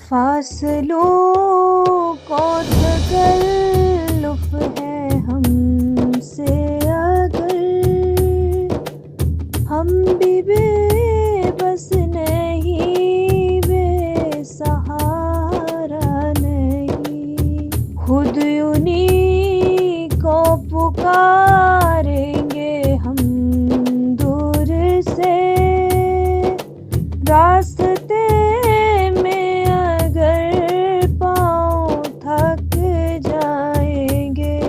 فاصلوں کو تکلف ہے ہم سے اگر ہم بھی بے بس نہیں، بے سہارا نہیں، خود انہیں کو پکاریں گے ہم دور سے، راستے میں اگر پاؤں تھک جائیں گے،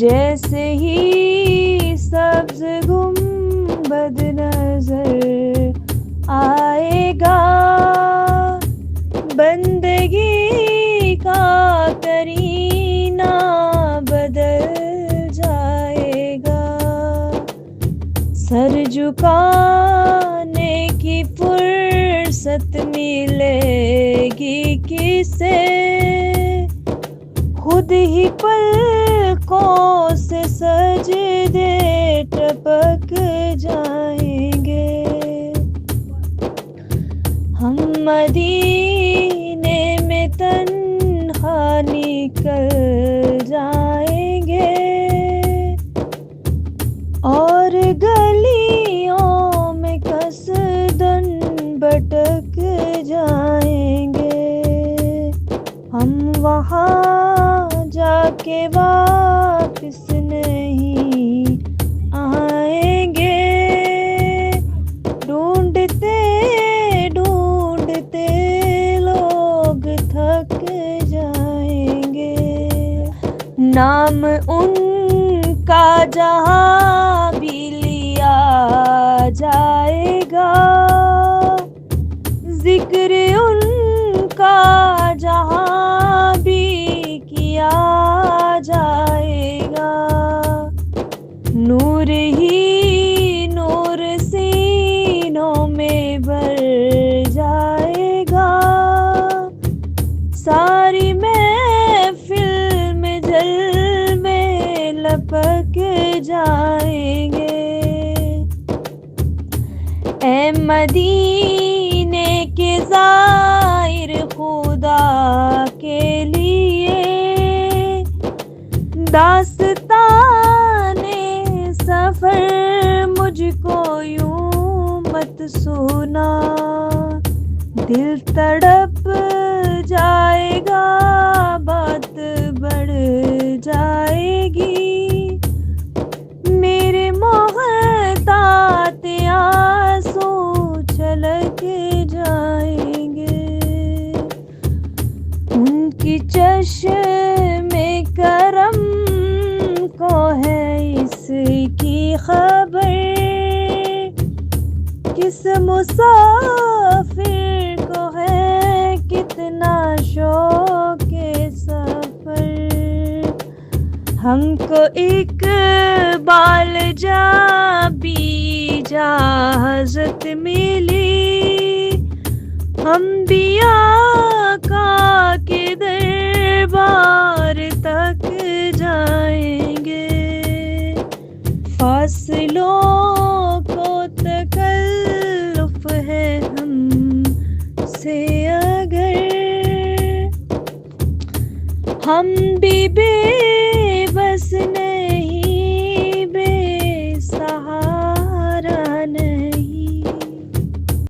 جیسے ہی سبز گنبد نظر آئے گا، بندگی کا کرینہ بدل جائے گا، سر جھکانے کی فرصت ملے گی کسے، خود ہی پلکوں سے سجدے ٹپک جائیں گے، ہم مدینے میں تنہا نکل جائیں گے اور گلیوں میں قصداً بھٹک جائیں گے، ہم وہاں جا کے واپس نہیں آئیں گے، ڈھونڈتے ڈھونڈتے لوگ تھک جائیں گے، نام ان کا جہاں بھی لیا جائے گا، ذکر ان کا جہاں بھی کیا جائے گا، نور ہی نور سینوں میں بھر جائے گا، ساری محفل میں جلوے لپک جائیں گے، اے مدینے کے زائر خدا کے لیے داستان سفر مجھ کو یوں مت سنا، دل تڑپ جائے گا، بات بڑھ جائے گی، میرے محتاط آنسو چھلک جائیں گے، ان کی چشم کرم کو ہے اس کی خبر، کس مسافر کو ہے کتنا شوق سفر، ہم کو اقبال جا بھی اجازت ملی، ہم بھی آقا کے دربار تک جائیں گے، فاصلوں کو تکلف ہے ہم سے اگر ہم بھی بے